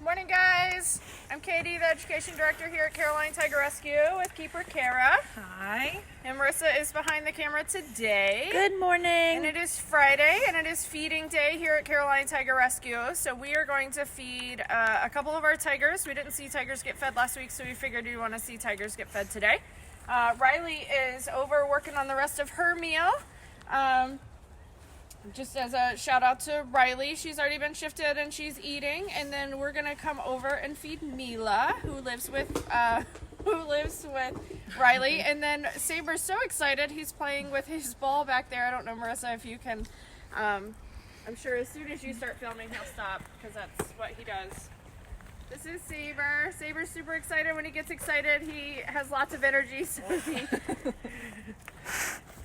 Morning, guys. I'm Katie, the Education Director here at Caroline Tiger Rescue with Keeper Kara. Hi. And Marissa is behind the camera today. Good morning. And it is Friday, and it is feeding day here at Caroline Tiger Rescue. So we are going to feed a couple of our tigers. We didn't see tigers get fed last week, so we figured we want to see tigers get fed today. Riley is over working on the rest of her meal. Just as a shout out to Riley, she's already been shifted and she's eating. And then we're gonna come over and feed Mila, who lives with Riley. And then Saber's so excited, he's playing with his ball back there. I don't know, Marissa, if you can. I'm sure as soon as you start filming, he'll stop because that's what he does. This is Saber. Saber's super excited. When he gets excited, he has lots of energy, so he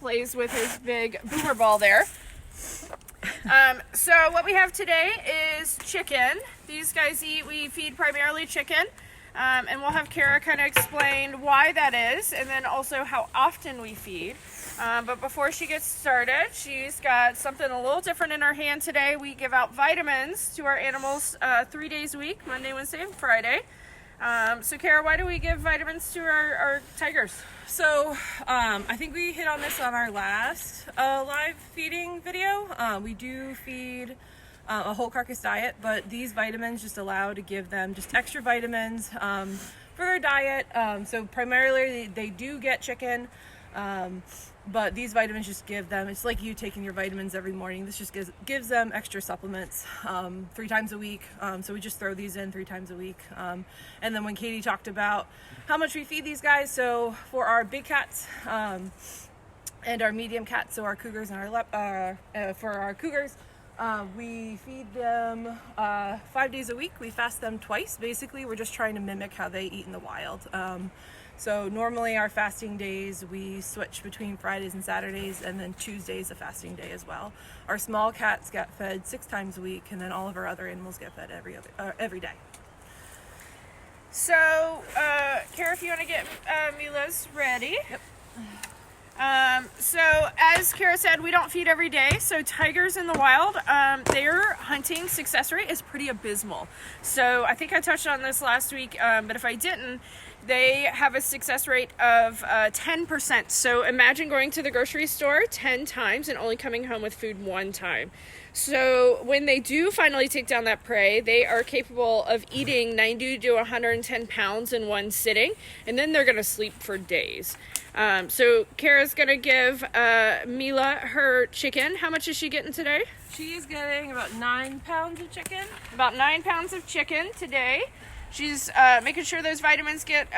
plays with his big boomer ball there. So what we have today is chicken. These guys we feed primarily chicken, and we'll have Kara kind of explain why that is, and then also how often we feed. But before she gets started, she's got something a little different in her hand today. We give out vitamins to our animals 3 days a week, Monday, Wednesday, and Friday. So Kara, why do we give vitamins to our tigers? So I think we hit on this on our last live feeding video. We do feed a whole carcass diet, but these vitamins just allow to give them just extra vitamins for their diet. So primarily they do get chicken, but these vitamins just give them, it's like you taking your vitamins every morning. This just gives them extra supplements 3 times a week. So we just throw these in 3 times a week. And then when Katie talked about how much we feed these guys, so for our big cats and our medium cats, so our cougars and for our cougars, we feed them 5 days a week. We fast them twice. Basically, we're just trying to mimic how they eat in the wild. So normally our fasting days, we switch between Fridays and Saturdays, and then Tuesday's a fasting day as well. Our small cats get fed 6 times a week, and then all of our other animals get fed every day. So, Kara, if you want to get Mila's ready. Yep. So as Kara said, we don't feed every day. So tigers in the wild, their hunting success rate is pretty abysmal. So I think I touched on this last week, but if I didn't, they have a success rate of 10%. So imagine going to the grocery store 10 times and only coming home with food 1 time. So when they do finally take down that prey, they are capable of eating 90 to 110 pounds in one sitting, and then they're going to sleep for days. So Kara's going to give Mila her chicken. How much is she getting today? She is getting about 9 pounds of chicken. About 9 pounds of chicken today. She's making sure those vitamins get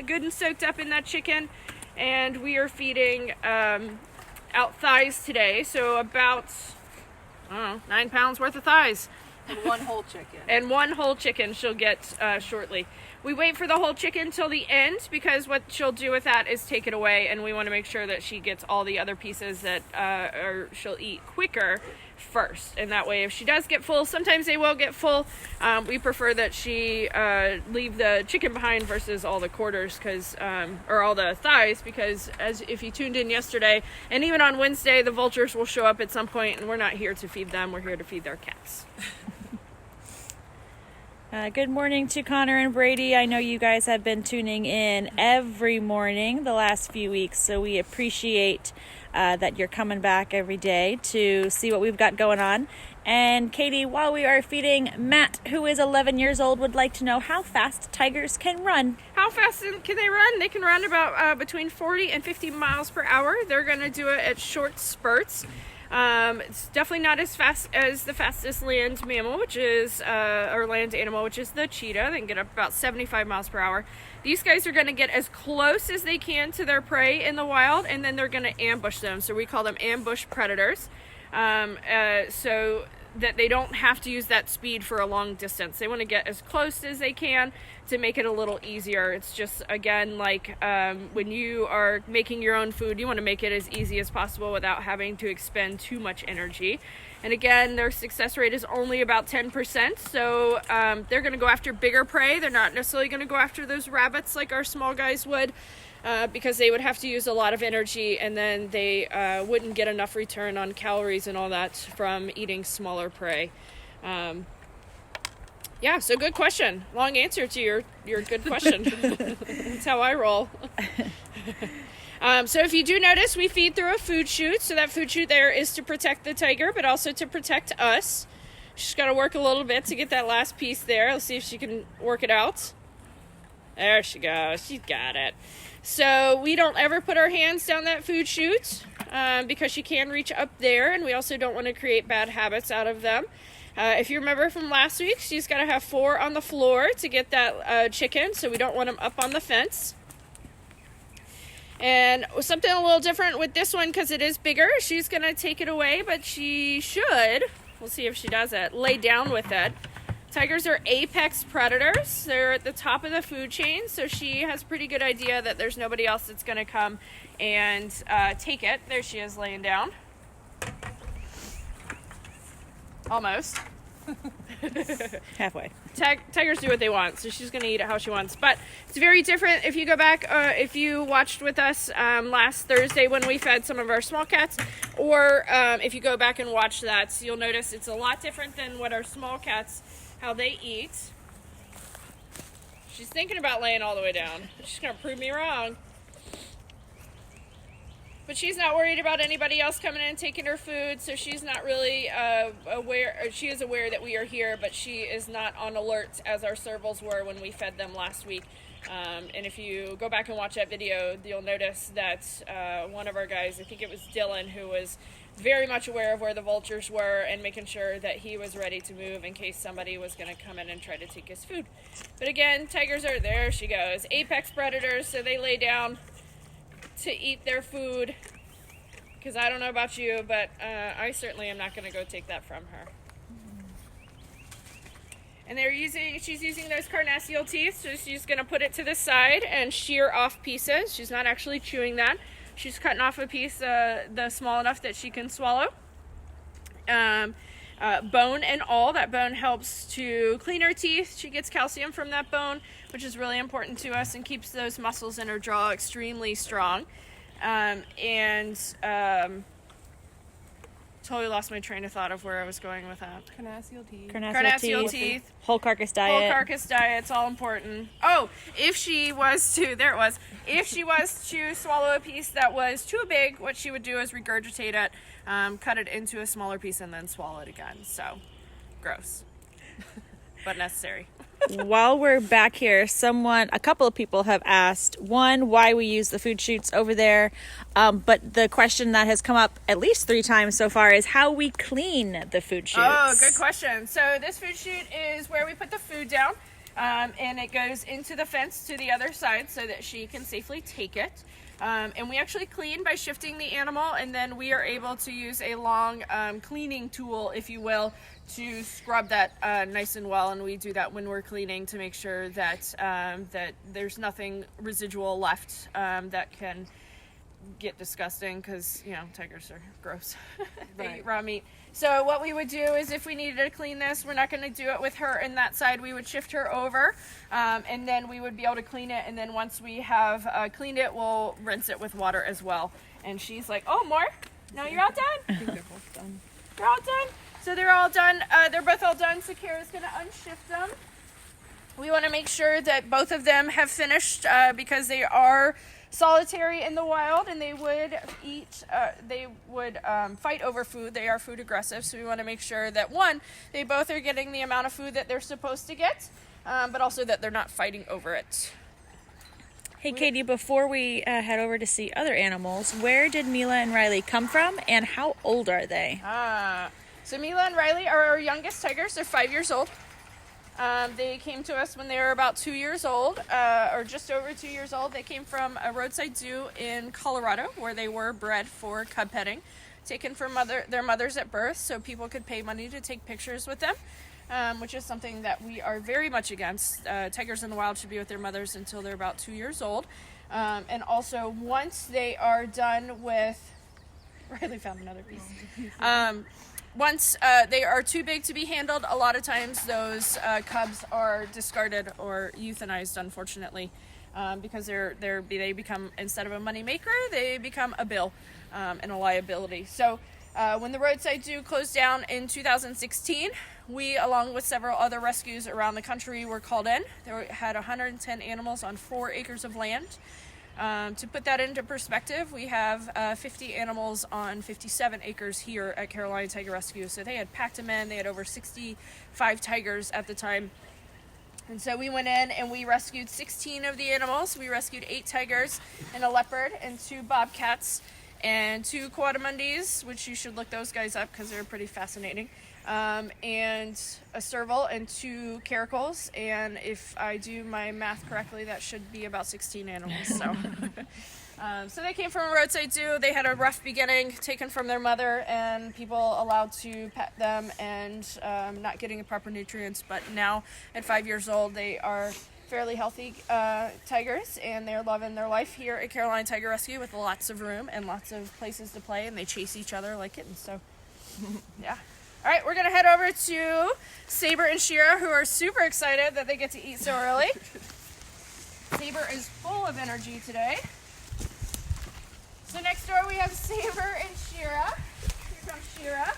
good and soaked up in that chicken. And we are feeding out thighs today. So about, 9 pounds worth of thighs. And 1 whole chicken. And 1 whole chicken she'll get shortly. We wait for the whole chicken till the end because what she'll do with that is take it away, and we want to make sure that she gets all the other pieces that she'll eat quicker first. And that way, if she does get full, sometimes they will get full. We prefer that she leave the chicken behind versus all the quarters, or all the thighs, because as if you tuned in yesterday, and even on Wednesday, the vultures will show up at some point, and we're not here to feed them. We're here to feed their cats. Good morning to Connor and Brady. I know you guys have been tuning in every morning the last few weeks, so we appreciate that you're coming back every day to see what we've got going on. And Katie, while we are feeding, Matt, who is 11 years old, would like to know how fast tigers can run. How fast can they run? They can run about between 40 and 50 miles per hour. They're going to do it at short spurts. It's definitely not as fast as the fastest land mammal, which is, or land animal, which is the cheetah. They can get up about 75 miles per hour. These guys are going to get as close as they can to their prey in the wild, and then they're going to ambush them. So we call them ambush predators. So that they don't have to use that speed for a long distance. They want to get as close as they can to make it a little easier. It's just, again, like when you are making your own food, you want to make it as easy as possible without having to expend too much energy. And again, their success rate is only about 10%, so they're going to go after bigger prey. They're not necessarily going to go after those rabbits like our small guys would. Because they would have to use a lot of energy, and then they wouldn't get enough return on calories and all that from eating smaller prey. Yeah, so good question. Long answer to your good question. That's how I roll. So if you do notice, we feed through a food chute. So that food chute there is to protect the tiger, but also to protect us. She's got to work a little bit to get that last piece there. Let's see if she can work it out. There she goes. She's got it. So we don't ever put our hands down that food chute because she can reach up there, and we also don't want to create bad habits out of them. If you remember from last week, she's got to have 4 on the floor to get that chicken, so we don't want them up on the fence. And something a little different with this one, because it is bigger, she's going to take it away, but she should, we'll see if she does it, lay down with it. Tigers are apex predators. They're at the top of the food chain, so she has a pretty good idea that there's nobody else that's going to come and take it. There she is laying down. Almost. Halfway. Tigers do what they want, so she's going to eat it how she wants. But it's very different if you go back, if you watched with us last Thursday when we fed some of our small cats, or if you go back and watch that, you'll notice it's a lot different than what our small cats, how they eat. She's thinking about laying all the way down. She's going to prove me wrong. But she's not worried about anybody else coming in and taking her food, so she's not really aware. She is aware that we are here, but she is not on alert as our servals were when we fed them last week. And if you go back and watch that video, you'll notice that one of our guys, I think it was Dylan, who was very much aware of where the vultures were and making sure that he was ready to move in case somebody was going to come in and try to take his food. But again, tigers are, there she goes, apex predators, so they lay down to eat their food, because I don't know about you, but I certainly am not going to go take that from her. And she's using those carnassial teeth, so she's going to put it to the side and shear off pieces. She's not actually chewing that. She's cutting off a piece the small enough that she can swallow. Bone and all. That bone helps to clean her teeth. She gets calcium from that bone, which is really important to us and keeps those muscles in her jaw extremely strong. Totally lost my train of thought of where I was going with that. Carnassial teeth. Carnassial teeth. Whole carcass diet. Whole carcass diet. It's all important. Oh, if she was to swallow a piece that was too big, what she would do is regurgitate it, cut it into a smaller piece, and then swallow it again. So, gross. But necessary. While we're back here, a couple of people have asked, one, why we use the food chutes over there. But the question that has come up at least 3 times so far is how we clean the food chutes. Oh, good question. So this food chute is where we put the food down, and it goes into the fence to the other side so that she can safely take it. And we actually clean by shifting the animal, and then we are able to use a long cleaning tool, if you will, to scrub that nice and well. And we do that when we're cleaning to make sure that that there's nothing residual left that can get disgusting, because tigers are gross. They Right. eat raw meat. So what we would do is, if we needed to clean this, we're not going to do it with her in that side. We would shift her over, and then we would be able to clean it. And then once we have cleaned it, we'll rinse it with water as well. And she's like, "Oh, more? No, you're all done? I think they're both done. They're all done?" So they're all done. They're both all done. So Kara's going to unshift them. We want to make sure that both of them have finished because they are solitary in the wild, and they would fight over food. They are food aggressive, so we want to make sure that, one, they both are getting the amount of food that they're supposed to get, but also that they're not fighting over it. Hey, Katie, before we head over to see other animals, where did Mila and Riley come from, and how old are they? So Mila and Riley are our youngest tigers. They're 5 years old. They came to us when they were about 2 years old, or just over 2 years old. They came from a roadside zoo in Colorado, where they were bred for cub petting, taken from their mothers at birth, so people could pay money to take pictures with them, which is something that we are very much against. Tigers in the wild should be with their mothers until they're about 2 years old. And also, once they are done with... Riley found another piece. Once they are too big to be handled, a lot of times those cubs are discarded or euthanized, unfortunately, because they become, instead of a money maker, they become a bill and a liability. So when the roadside zoo closed down in 2016, we, along with several other rescues around the country, were called in. They had 110 animals on 4 acres of land. To put that into perspective, we have 50 animals on 57 acres here at Carolina Tiger Rescue. So they had packed them in. They had over 65 tigers at the time. And so we went in and we rescued 16 of the animals. We rescued 8 tigers and a leopard and 2 bobcats and 2 coatimundis, which you should look those guys up because they're pretty fascinating. And a serval and 2 caracals, and if I do my math correctly, that should be about 16 animals. So, so they came from a roadside zoo. They had a rough beginning, taken from their mother, and people allowed to pet them and not getting the proper nutrients. But now, at 5 years old, they are fairly healthy tigers, and they're loving their life here at Carolina Tiger Rescue with lots of room and lots of places to play, and they chase each other like kittens. So, yeah. All right, we're going to head over to Saber and Shira, who are super excited that they get to eat so early. Saber is full of energy today. So next door we have Saber and Shira. Here comes Shira.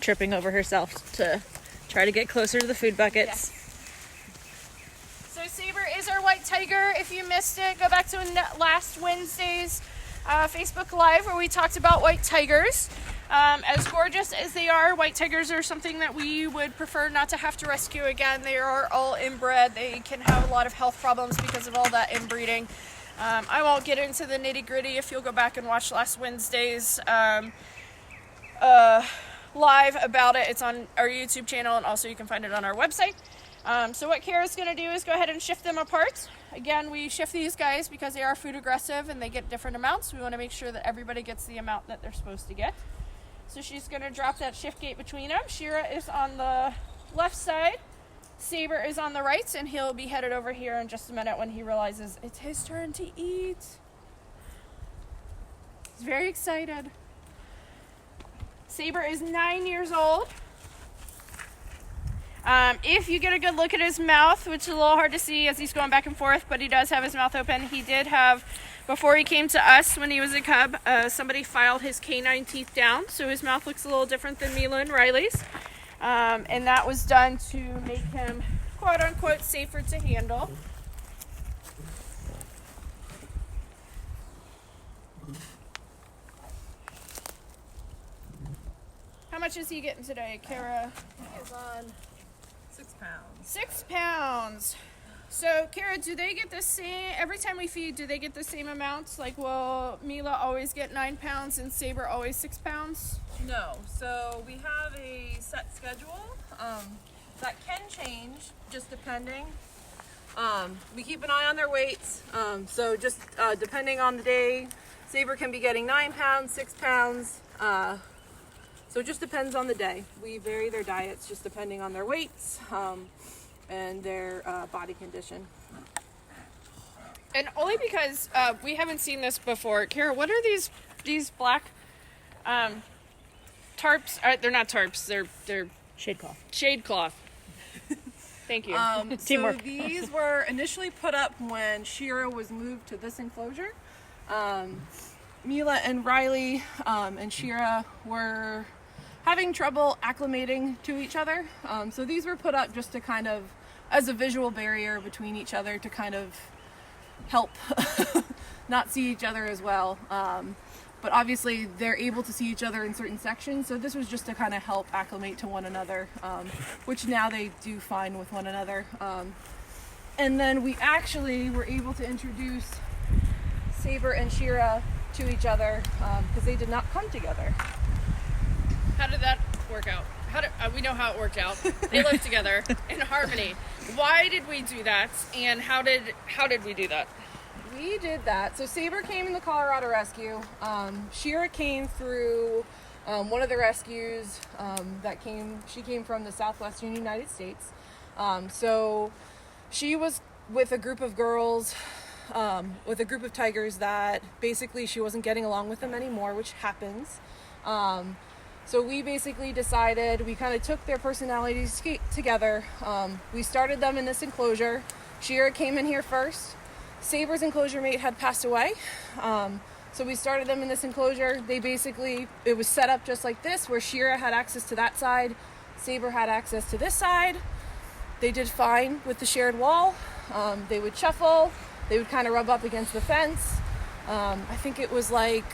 Tripping over herself to try to get closer to the food buckets. Yes. So Saber is our white tiger. If you missed it, go back to last Wednesday's Facebook Live where we talked about white tigers. As gorgeous as they are, white tigers are something that we would prefer not to have to rescue again. They are all inbred. They can have a lot of health problems because of all that inbreeding. I won't get into the nitty gritty. If you'll go back and watch last Wednesday's live about it, it's on our YouTube channel, and also you can find it on our website. So what Kara's going to do is go ahead and shift them apart. Again, we shift these guys because they are food aggressive and they get different amounts. We want to make sure that everybody gets the amount that they're supposed to get. So she's going to drop that shift gate between them. Shira is on the left side. Saber is on the right, and he'll be headed over here in just a minute when he realizes it's his turn to eat. He's very excited. Saber is 9 years old. If you get a good look at his mouth, which is a little hard to see as he's going back and forth, but he does have his mouth open. He did have, before he came to us when he was a cub, somebody filed his canine teeth down, so his mouth looks a little different than Mila and Riley's. And that was done to make him, quote unquote, safer to handle. How much is he getting today, Kara? He is on 6 pounds. 6 pounds. So, Kara, do they get the same, every time we feed, do they get the same amounts? Like, will Mila always get 9 pounds and Saber always 6 pounds? No, so we have a set schedule that can change just depending. We keep an eye on their weights, so just depending on the day, Saber can be getting 9 pounds, 6 pounds, so it just depends on the day. We vary their diets just depending on their weights and their body condition. And only because we haven't seen this before. Kara, what are these black tarps? They're not tarps. They're Shade cloth. shade cloth. Thank you. Teamwork. So these were initially put up when Shira was moved to this enclosure. Mila and Riley and Shira were having trouble acclimating to each other. So these were put up just to kind of, as a visual barrier between each other to kind of help not see each other as well. But obviously they're able to see each other in certain sections, so this was just to kind of help acclimate to one another, which now they do fine with one another. And then we actually were able to introduce Saber and Shira to each other because they did not come together. How did that work out? We know how it worked out. They lived together in harmony. Why did we do that, and how did we do that? We did that. So Saber came in the Colorado Rescue. Shira came through one of the rescues she came from the southwestern United States. So she was with a group of girls, with a group of tigers that basically she wasn't getting along with them anymore, which happens. So we basically decided, we kind of took their personalities together. We started them in this enclosure. Shira came in here first. Saber's enclosure mate had passed away. So we started them in this enclosure. It was set up just like this, where Shira had access to that side, Saber had access to this side. They did fine with the shared wall. They would shuffle. They would kind of rub up against the fence. I think it was like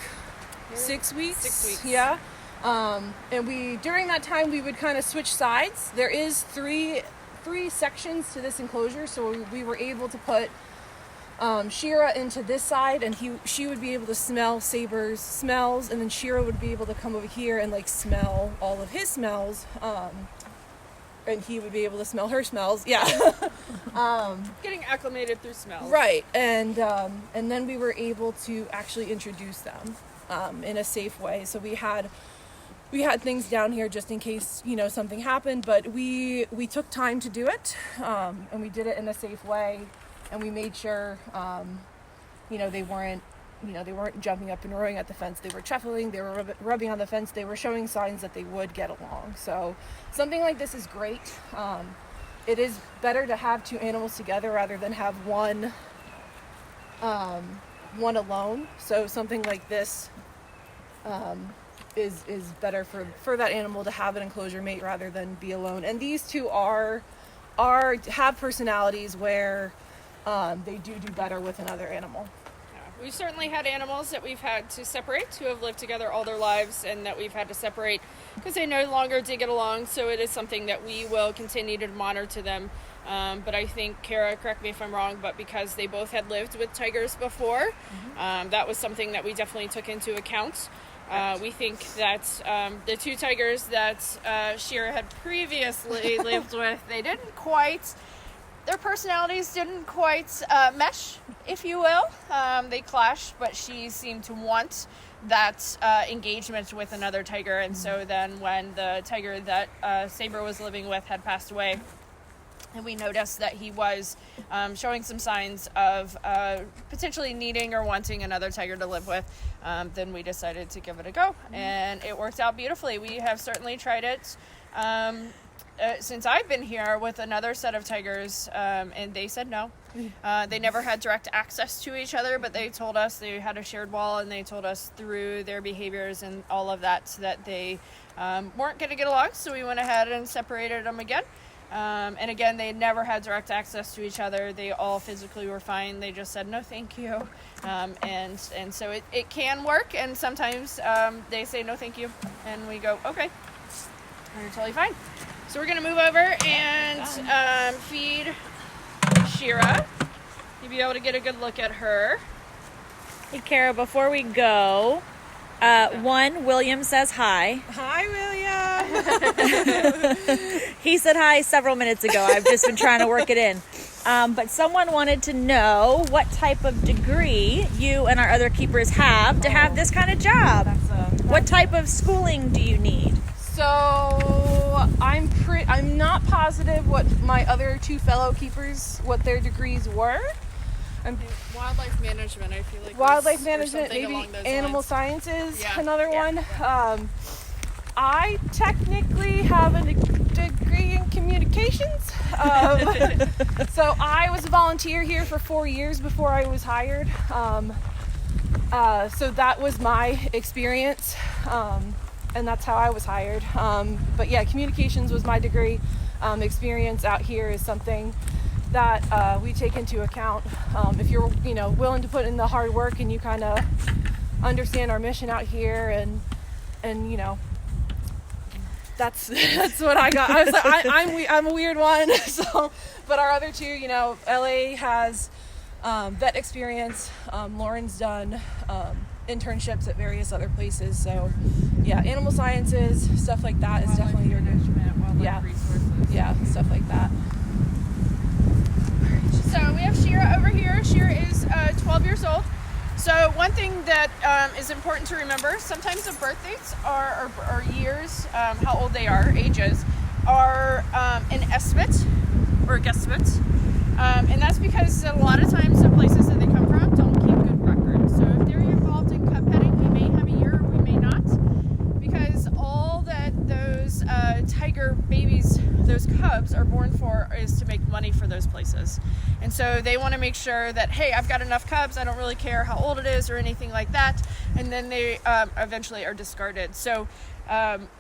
6 weeks. 6 weeks. Yeah. And during that time, we would kind of switch sides. There is three sections to this enclosure, so we were able to put Shira into this side, and she would be able to smell Saber's smells, and then Shira would be able to come over here and like smell all of his smells, and he would be able to smell her smells. Yeah. Getting acclimated through smells. Right, and then we were able to actually introduce them in a safe way. So we had things down here just in case, you know, something happened, but we took time to do it, and we did it in a safe way, and we made sure, you know, they weren't jumping up and roaring at the fence. They were shuffling, they were rubbing on the fence, they were showing signs that they would get along. So something like this is great. It is better to have two animals together rather than have one alone. So something like this is better for that animal to have an enclosure mate rather than be alone. And these two have personalities where they do better with another animal. Yeah. We've certainly had animals that we've had to separate, who have lived together all their lives, and that we've had to separate because they no longer did get along. So it is something that we will continue to monitor them. But I think, Kara, correct me if I'm wrong, but because they both had lived with tigers before, that was something that we definitely took into account. We think that the two tigers that Shira had previously lived with, their personalities didn't quite mesh, if you will. They clashed, but she seemed to want that engagement with another tiger. And so then when the tiger that Saber was living with had passed away, and we noticed that he was showing some signs of potentially needing or wanting another tiger to live with, then we decided to give it a go. And it worked out beautifully. We have certainly tried it since I've been here with another set of tigers, and they said no. They never had direct access to each other, but they told us they had a shared wall, and they told us through their behaviors and all of that they weren't going to get along, so we went ahead and separated them again. And again, they never had direct access to each other. They all physically were fine. They just said, no, thank you. And so it can work. And sometimes they say, no, thank you. And we go, okay, you're totally fine. So we're going to move over and feed Shira. You'll be able to get a good look at her. Hey, Kara, before we go, William says hi. Hi, William. He said hi several minutes ago. I've just been trying to work it in. But someone wanted to know what type of degree you and our other keepers have to have this kind of job. What type of schooling do you need? So I'm not positive what my other two fellow keepers, what their degrees were. Wildlife management, I feel like. Wildlife management, maybe animal sciences, another one. I technically have a degree in communications. So I was a volunteer here for 4 years before I was hired. So that was my experience. And that's how I was hired. But yeah, communications was my degree. Experience out here is something that we take into account. If you're, willing to put in the hard work and you kind of understand our mission out here, and that's what I got. I was like, I'm a weird one. So, but our other two, LA has vet experience. Lauren's done internships at various other places. So, yeah, animal sciences, stuff like that is definitely your wildlife resources. Yeah, stuff like that. So we have Shira over here. Shira is 12 years old. So one thing that is important to remember, sometimes the birth dates or years, how old they are, ages, are an estimate or a guesstimate. And that's because a lot of times the places that they come from don't keep good records. So if they're involved in cub petting, we may have a year, we may not. Because all that those tiger babies, those cubs are born for is to make money for those places. And so they want to make sure that, hey, I've got enough cubs, I don't really care how old it is or anything like that, and then they eventually are discarded. So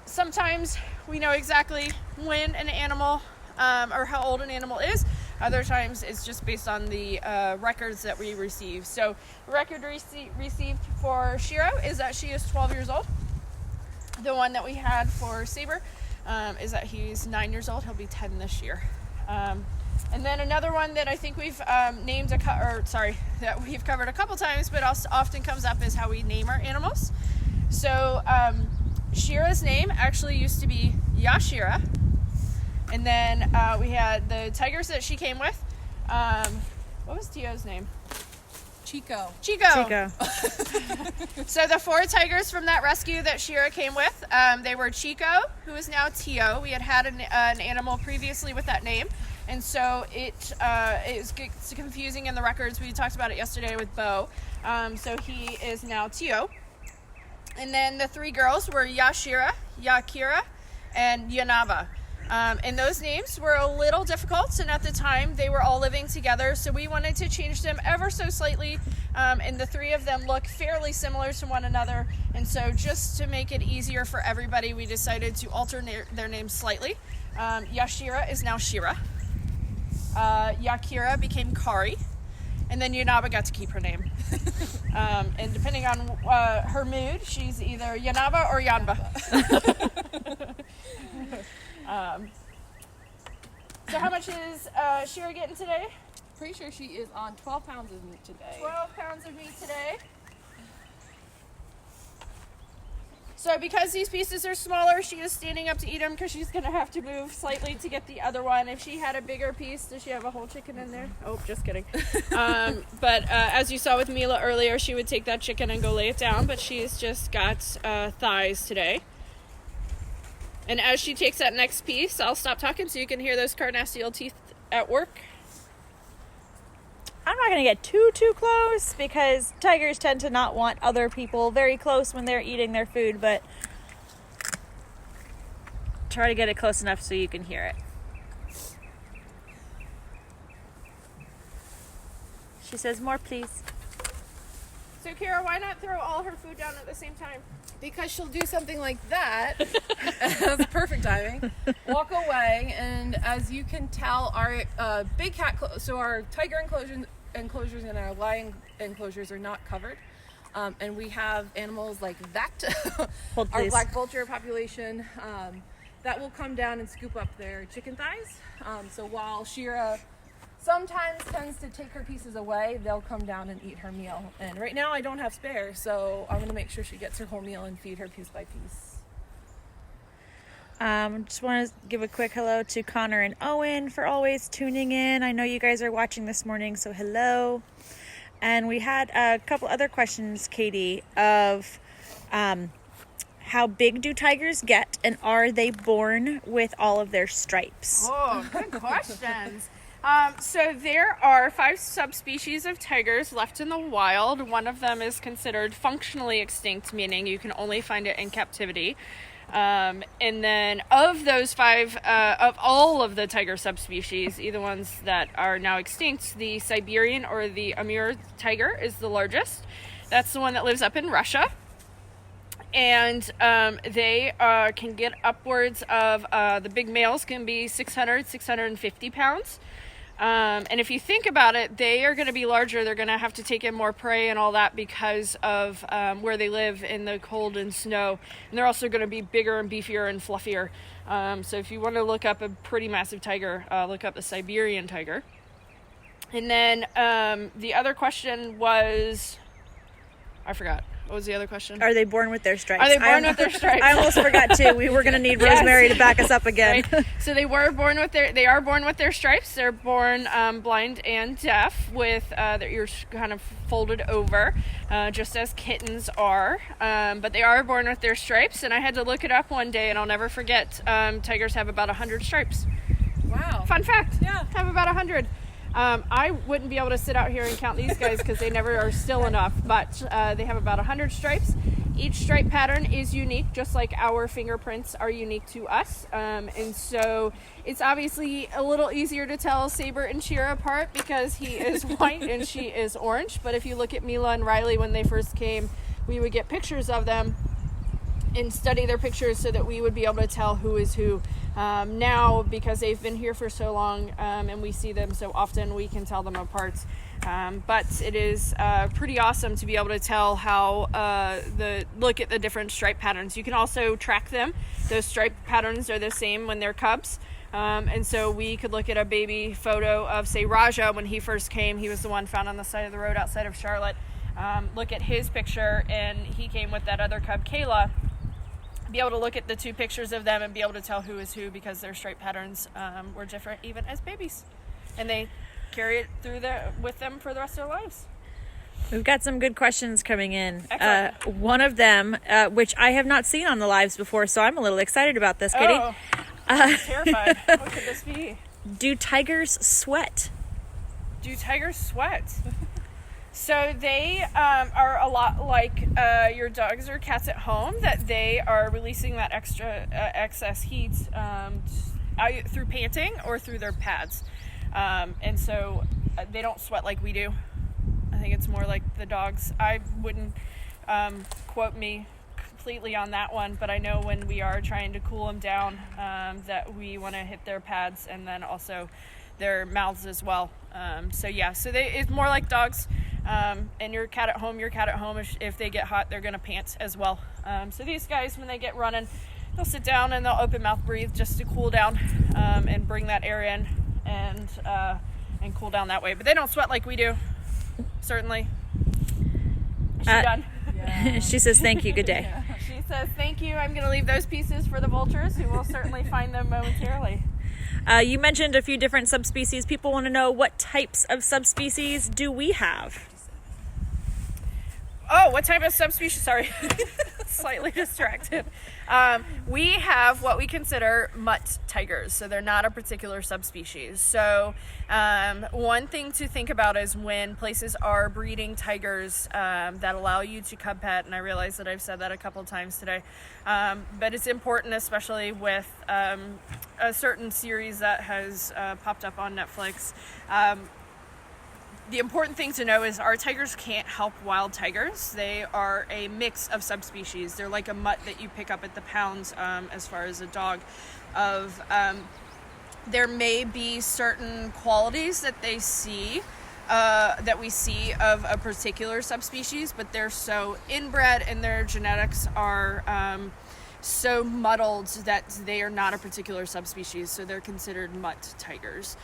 sometimes we know exactly when an animal or how old an animal is. Other times it's just based on the records that we receive. So the record received for Shiro is that she is 12 years old. The one that we had for Saber is that he's 9 years old. He'll be 10 this year. And then another one that I think we've that we've covered a couple times, but also often comes up is how we name our animals. So Shira's name actually used to be Yashira. And then we had the tigers that she came with. What was Tio's name? Chico. So the 4 tigers from that rescue that Shira came with, they were Chico, who is now Tio. We had an animal previously with that name. And so it's confusing in the records. We talked about it yesterday with Bo. So he is now Tio. And then the 3 girls were Yashira, Yakira, and Yanaba. And those names were a little difficult, and at the time they were all living together, so we wanted to change them ever so slightly, and the 3 of them look fairly similar to one another, and so just to make it easier for everybody, we decided to alter their names slightly. Yashira is now Shira. Yakira became Kari, and then Yanaba got to keep her name. And depending on her mood, she's either Yanaba or Yanba. So how much is Shira getting today? Pretty sure she is on 12 pounds of meat today. 12 pounds of meat today. So because these pieces are smaller, she is standing up to eat them because she's going to have to move slightly to get the other one. If she had a bigger piece, does she have a whole chicken in there? Oh, just kidding. But as you saw with Mila earlier, she would take that chicken and go lay it down, but she's just got thighs today. And as she takes that next piece, I'll stop talking so you can hear those carnassial teeth at work. I'm not going to get too close because tigers tend to not want other people very close when they're eating their food, but try to get it close enough so you can hear it. She says, more please. So Kara, why not throw all her food down at the same time? Because she'll do something like that. That's perfect timing. Walk away, and as you can tell, our big cat, so our tiger enclosures and our lion enclosures are not covered. And we have animals like that, Hold, our please. black vulture population, that will come down and scoop up their chicken thighs. So while Shira sometimes tends to take her pieces away, they'll come down and eat her meal. And right now I don't have spare, so I'm going to make sure she gets her whole meal and feed her piece by piece. Just want to give a quick hello to Connor and Owen for always tuning in. I know you guys are watching this morning, so hello. And we had a couple other questions, Katie, of how big do tigers get, and are they born with all of their stripes? Oh, good questions. So there are 5 subspecies of tigers left in the wild. One of them is considered functionally extinct, meaning you can only find it in captivity. And then of those 5, of all of the tiger subspecies, either ones that are now extinct, the Siberian or the Amur tiger is the largest. That's the one that lives up in Russia. And they can get upwards of, the big males can be 600, 650 pounds. And if you think about it, they are going to be larger. They're going to have to take in more prey and all that because of where they live in the cold and snow. And they're also going to be bigger and beefier and fluffier. So if you want to look up a pretty massive tiger, look up the Siberian tiger. And then the other question was, I forgot. What was the other question? Are they born with their stripes? Are they born with their stripes? I almost forgot too. We were going to need Rosemary to back us up again. Right. So they are born with their stripes. They're born blind and deaf with their ears kind of folded over, just as kittens are. But they are born with their stripes, and I had to look it up one day, and I'll never forget. Tigers have about 100 stripes. Wow. Fun fact. Yeah. Have about 100. I wouldn't be able to sit out here and count these guys because they never are still enough, but they have about 100 stripes. Each stripe pattern is unique, just like our fingerprints are unique to us. And so it's obviously a little easier to tell Saber and Shira apart because he is white and she is orange. But if you look at Mila and Riley when they first came, we would get pictures of them and study their pictures so that we would be able to tell who is who. Now, because they've been here for so long and we see them so often, we can tell them apart. But it is pretty awesome to be able to tell how look at the different stripe patterns. You can also track them. Those stripe patterns are the same when they're cubs. And so we could look at a baby photo of, say, Raja when he first came. He was the one found on the side of the road outside of Charlotte. Look at his picture, and he came with that other cub, Kayla. Be able to look at the two pictures of them and be able to tell who is who because their stripe patterns were different even as babies. And they carry it through with them for the rest of their lives. We've got some good questions coming in. Excellent. One of them, which I have not seen on the lives before, so I'm a little excited about this, Katie. Oh, I'm terrified. What could this be? Do tigers sweat? Do tigers sweat? So they are a lot like your dogs or cats at home, that they are releasing that excess heat through panting or through their pads. And so they don't sweat like we do. I think it's more like the dogs. I wouldn't quote me completely on that one, but I know when we are trying to cool them down that we want to hit their pads and then also their mouths as well. So it's more like dogs. And your cat at home. If they get hot, they're going to pant as well. So these guys, when they get running, they'll sit down and they'll open mouth breathe just to cool down and bring that air in and cool down that way. But they don't sweat like we do, certainly. Is she done? Yeah. She says, thank you, good day. Yeah. She says, thank you. I'm going to leave those pieces for the vultures, who will certainly find them momentarily. You mentioned a few different subspecies. People want to know, what types of subspecies do we have? Oh, what type of subspecies? Sorry, slightly distracted. We have what we consider mutt tigers, so they're not a particular subspecies. So one thing to think about is when places are breeding tigers that allow you to cub pet, and I realize that I've said that a couple times today, but it's important, especially with a certain series that has popped up on Netflix. The important thing to know is our tigers can't help wild tigers. They are a mix of subspecies. They're like a mutt that you pick up at the pounds as far as a dog. There may be certain qualities that they see, that we see of a particular subspecies, but they're so inbred and their genetics are so muddled that they are not a particular subspecies, so they're considered mutt tigers.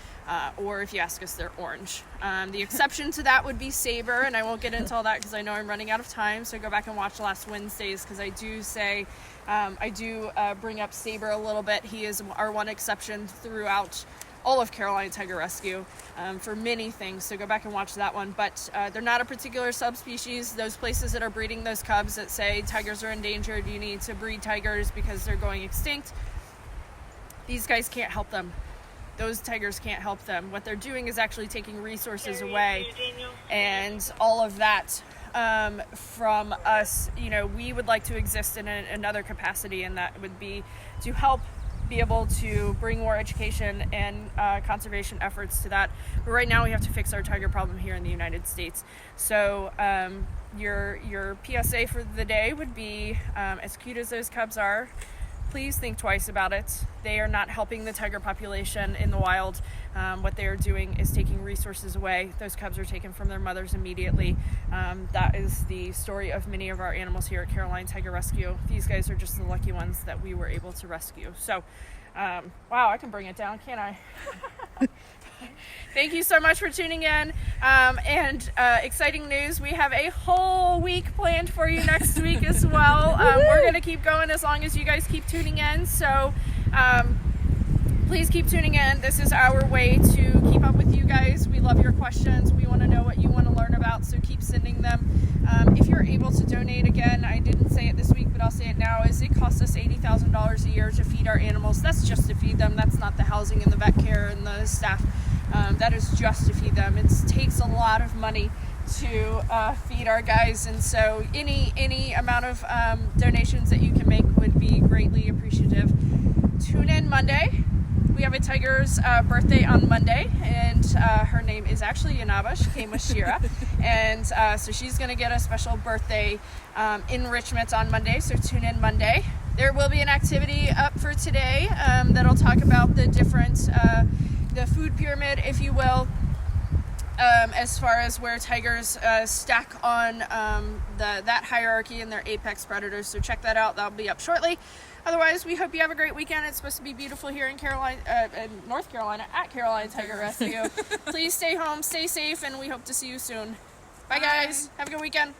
Or if you ask us, they're orange. The exception to that would be Saber, and I won't get into all that because I know I'm running out of time, so go back and watch last Wednesdays because I do bring up Saber a little bit. He is our one exception throughout all of Carolina Tiger Rescue for many things, so go back and watch that one. But they're not a particular subspecies. Those places that are breeding those cubs that say tigers are endangered, you need to breed tigers because they're going extinct, these guys can't help them. Those tigers can't help them. What they're doing is actually taking resources away, and all of that from us. You know, we would like to exist in another capacity, and that would be to help be able to bring more education and conservation efforts to that. But right now we have to fix our tiger problem here in the United States. So your PSA for the day would be, as cute as those cubs are, please think twice about it. They are not helping the tiger population in the wild. What they are doing is taking resources away. Those cubs are taken from their mothers immediately. That is the story of many of our animals here at Carolina Tiger Rescue. These guys are just the lucky ones that we were able to rescue. So, wow, I can bring it down, can't I? Thank you so much for tuning in. And exciting news, we have a whole week planned for you next week as well. We're going to keep going as long as you guys keep tuning in. So please keep tuning in. This is our way to keep up with you guys. We love your questions. We want to know what you want to learn about, so keep sending them. If you're able to donate, again, I didn't say it this week, but I'll say it now, is it costs us $80,000 a year to feed our animals. That's just to feed them. That's not the housing and the vet care and the staff. That is just to feed them. It takes a lot of money to feed our guys, and so any amount of donations that you can make would be greatly appreciative. Tune in Monday. We have a tiger's birthday on Monday, and her name is actually Yanaba. She came with Shira, and so she's going to get a special birthday enrichment on Monday, so tune in Monday. There will be an activity up for today that'll talk about the different, the food pyramid, if you will, as far as where tigers stack on that hierarchy and their apex predators. So check that out. That'll be up shortly. Otherwise, we hope you have a great weekend. It's supposed to be beautiful here in North Carolina at Carolina Tiger Rescue. Please stay home, stay safe, and we hope to see you soon. Bye guys. Have a good weekend.